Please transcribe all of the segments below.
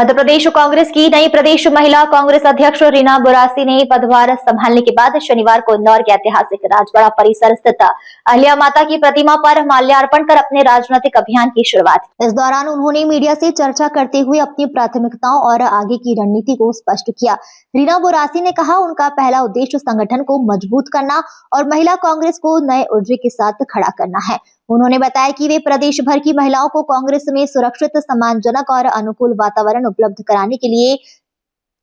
मध्य प्रदेश कांग्रेस की नई प्रदेश महिला कांग्रेस अध्यक्ष रीना बुरासी ने पदभार संभालने के बाद शनिवार को इंदौर के ऐतिहासिक राजवाड़ा परिसर स्थित अहिल्या माता की प्रतिमा पर माल्यार्पण कर अपने राजनीतिक अभियान की शुरुआत। इस दौरान उन्होंने मीडिया से चर्चा करते हुए अपनी प्राथमिकताओं और आगे की रणनीति को स्पष्ट किया। रीना बुरासी ने कहा, उनका पहला उद्देश्य संगठन को मजबूत करना और महिला कांग्रेस को नए ऊर्जा के साथ खड़ा करना है। उन्होंने बताया कि वे प्रदेश भर की महिलाओं को कांग्रेस में सुरक्षित, सम्मानजनक और अनुकूल वातावरण उपलब्ध कराने के लिए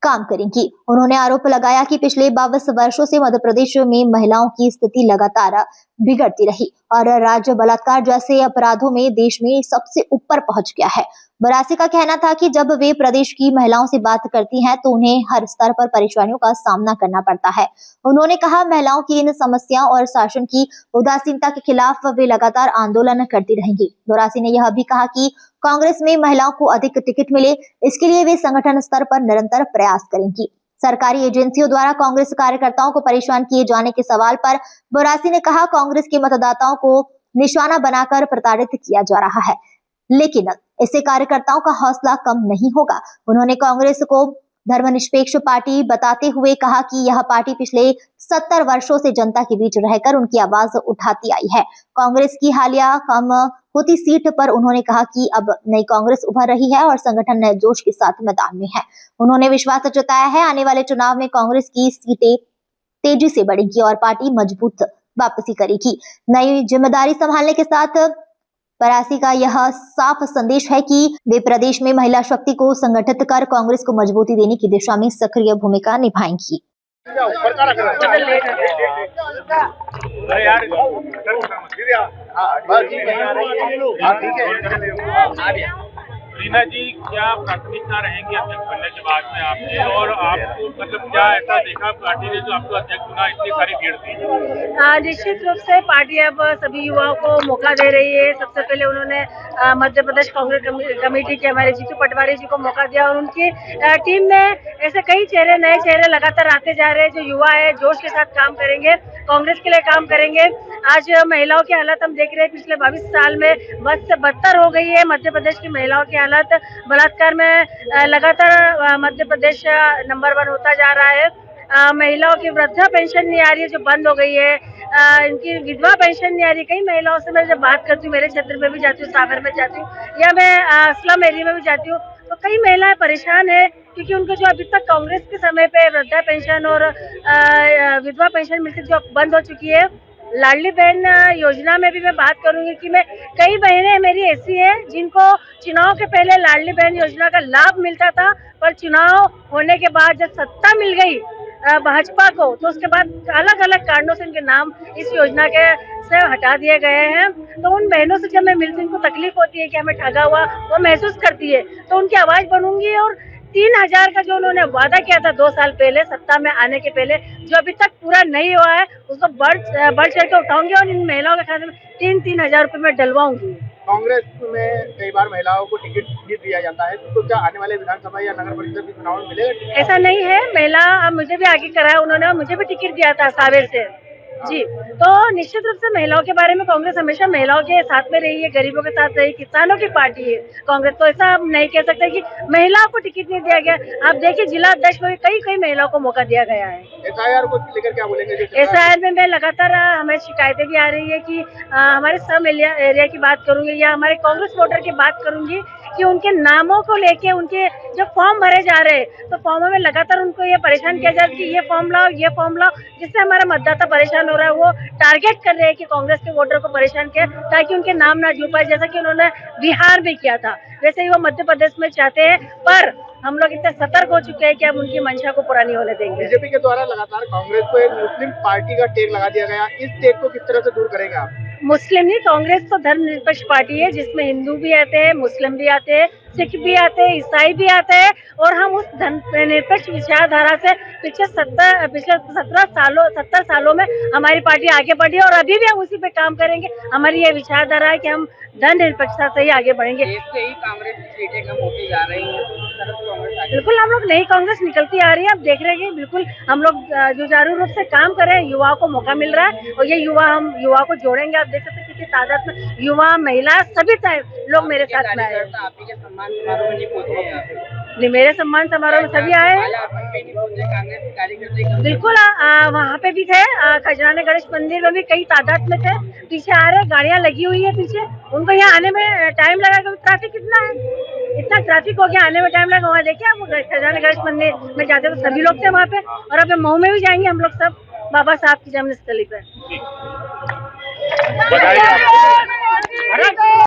काम करेंगी। उन्होंने आरोप लगाया कि पिछले 22 वर्षों से मध्य प्रदेश में महिलाओं की स्थिति लगातार बिगड़ती रही और राज्य बलात्कार जैसे अपराधों में देश में सबसे ऊपर पहुंच गया है। बुरासी का कहना था कि जब वे प्रदेश की महिलाओं से बात करती हैं तो उन्हें हर स्तर पर परेशानियों का सामना करना पड़ता है। उन्होंने कहा, महिलाओं की इन समस्याओं और शासन की उदासीनता के खिलाफ वे लगातार आंदोलन करती रहेंगी। बुरासी ने यह भी कहा कि कांग्रेस में महिलाओं को अधिक टिकट मिले, इसके लिए वे संगठन स्तर पर निरंतर प्रयास करेंगी। सरकारी एजेंसियों द्वारा कांग्रेस कार्यकर्ताओं को परेशान किए जाने के सवाल पर बुरासी ने कहा, कांग्रेस के मतदाताओं को निशाना बनाकर प्रताड़ित किया जा रहा है, लेकिन इससे कार्यकर्ताओं का हौसला कम नहीं होगा। उन्होंने कांग्रेस को धर्मनिरपेक्ष पार्टी बताते हुए कहा कि यह पार्टी पिछले 70 वर्षों से जनता के बीच रहकर उनकी आवाज उठाती आई है। कांग्रेस की हालिया कम होती सीट पर उन्होंने कहा कि अब नई कांग्रेस उभर रही है और संगठन नए जोश के साथ मैदान में है। उन्होंने विश्वास जताया है, आने वाले चुनाव में कांग्रेस की सीटें तेजी से बढ़ेंगी और पार्टी मजबूत वापसी करेगी। नई जिम्मेदारी संभालने के साथ बुरासी का यह साफ संदेश है कि वे प्रदेश में महिला शक्ति को संगठित कर कांग्रेस को मजबूती देने की दिशा में सक्रिय भूमिका निभाएंगी। रीना जी, क्या प्राथमिकता रहेंगी अध्यक्ष बनने के बाद में आपकी, और आपको मतलब क्या ऐसा देखा पार्टी ने जो आपको अध्यक्ष चुना, इतनी सारी भीड़ थी? निश्चित रूप से पार्टी अब सभी युवाओं को मौका दे रही है। सबसे पहले उन्होंने मध्य प्रदेश कांग्रेस कमेटी के हमारे जीतू पटवारी जी को मौका दिया और उनकी टीम में ऐसे कई चेहरे, नए चेहरे लगातार आते जा रहे हैं जो युवा है, जोश के साथ काम करेंगे, कांग्रेस के लिए काम करेंगे। आज महिलाओं की हालत हम देख रहे हैं, पिछले 22 साल में बद से बदतर हो गई है मध्य प्रदेश की महिलाओं की हालत। बलात्कार में लगातार मध्य प्रदेश नंबर 1 होता जा रहा है। महिलाओं की वृद्धा पेंशन नहीं आ रही है जो बंद हो गई है। इनकी विधवा पेंशन नहीं आ रही। कई महिलाओं से मैं जब बात करती हूँ, मेरे क्षेत्र में भी जाती हूँ, सागर में जाती हूँ या मैं स्लम एरिया में भी जाती हूँ, तो कई महिलाएं परेशान है क्योंकि उनको जो अभी तक कांग्रेस के समय पे वृद्धा पेंशन और विधवा पेंशन मिलती जो बंद हो चुकी है। लाडली बहन योजना में भी मैं बात करूंगी कि मैं कई बहनें मेरी ऐसी है जिनको चुनाव के पहले लाडली बहन योजना का लाभ मिलता था, पर चुनाव होने के बाद जब सत्ता मिल गई भाजपा को, तो उसके बाद अलग अलग कारणों से उनके नाम इस योजना के से हटा दिए गए हैं। तो उन बहनों से जब मैं मिलती हूँ, उनको तकलीफ होती है कि हमें ठगा हुआ, वो महसूस करती है, तो उनकी आवाज बनूंगी और 3000 का जो उन्होंने वादा किया था 2 साल पहले सत्ता में आने के पहले, जो अभी तक पूरा नहीं हुआ है, उसको बढ़ चढ़ के उठाऊंगी और इन महिलाओं के खाते में 3-3 हजार रुपए में डलवाऊंगी। कांग्रेस में कई बार महिलाओं को टिकट भी दिया जाता है, तो क्या आने वाले विधानसभा या नगर परिषद के चुनाव में मिलेगा? ऐसा नहीं है, महिला मुझे भी आगे कराया उन्होंने, मुझे भी टिकट दिया था सावेर से जी। तो निश्चित रूप से महिलाओं के बारे में कांग्रेस हमेशा महिलाओं के साथ में रही है, गरीबों के साथ रही, किसानों की पार्टी है कांग्रेस। तो ऐसा हम नहीं कह सकते कि महिलाओं को टिकट नहीं दिया गया। आप देखिए, जिला अध्यक्ष में कई महिलाओं को मौका दिया गया है। एसआईआर को लेकर क्या बोलेंगे? एसआईआर में मैं लगातार हमें शिकायतें भी आ रही है कि हमारे सब एरिया की बात करूंगी या हमारे कांग्रेस वोटर की बात करूंगी कि उनके नामों को लेके उनके जो फॉर्म भरे जा रहे हैं, तो फॉर्मों में लगातार उनको ये परेशान किया जा रहा है कि ये फॉर्म लाओ, ये फॉर्म लाओ, जिससे हमारा मतदाता परेशान हो रहा है। वो टारगेट कर रहे हैं कि कांग्रेस के वोटर को परेशान किया ताकि उनके नाम ना जुड़ पाए, जैसा कि उन्होंने बिहार में किया था, वैसे ही वो मध्य प्रदेश में चाहते हैं। पर हम लोग इतने सतर्क हो चुके हैं कि अब उनकी मंशा को पूरा नहीं होने देंगे। बीजेपी के द्वारा लगातार कांग्रेस को एक मुस्लिम पार्टी का टैग लगा दिया गया, इस टैग को किस तरह से दूर करेंगे आप? मुस्लिम नहीं, कांग्रेस तो धर्मनिरपेक्ष पार्टी है जिसमें हिंदू भी आते हैं, मुस्लिम भी आते हैं, सिख भी आते हैं, ईसाई भी आते हैं, और हम उस धर्मनिरपेक्ष विचारधारा से पिछले 70 सालों में हमारी पार्टी आगे बढ़ी और अभी भी हम उसी पे काम करेंगे। हमारी ये विचारधारा है कि हम धर्मनिरपेक्षता से ही आगे बढ़ेंगे। कांग्रेस की सीटें कम होती जा रही हैं, बिल्कुल हम लोग नई कांग्रेस निकलती आ रही है। अब देख रहे हैं, बिल्कुल हम लोग जुझारू रूप से काम कर रहे हैं, युवाओं को मौका मिल रहा है और ये हम युवा को जोड़ेंगे। आप देख सकते हैं कितनी तादाद में युवा, महिला सभी लोग मेरे साथ में आए। आपके सम्मान समारोह में नहीं पहुंचे हैं। मेरे सम्मान समारोह में सभी आए हैं। बिल्कुल वहाँ पे भी थे, खजराने गणेश मंदिर में भी कई तादाद में थे। पीछे आ रहे, गाड़ियाँ लगी हुई है पीछे, उनको यहाँ आने में टाइम लगा क्योंकि ट्रैफिक कितना है, इतना ट्रैफिक हो गया, आने में टाइम लगा। वहाँ देखिए आप खजराने गणेश मंदिर में जाते तो सभी लोग थे वहाँ पे, और अब मऊ में भी जाएंगे हम लोग सब बाबा साहब की जन्मस्थली पर। बधाई आपको।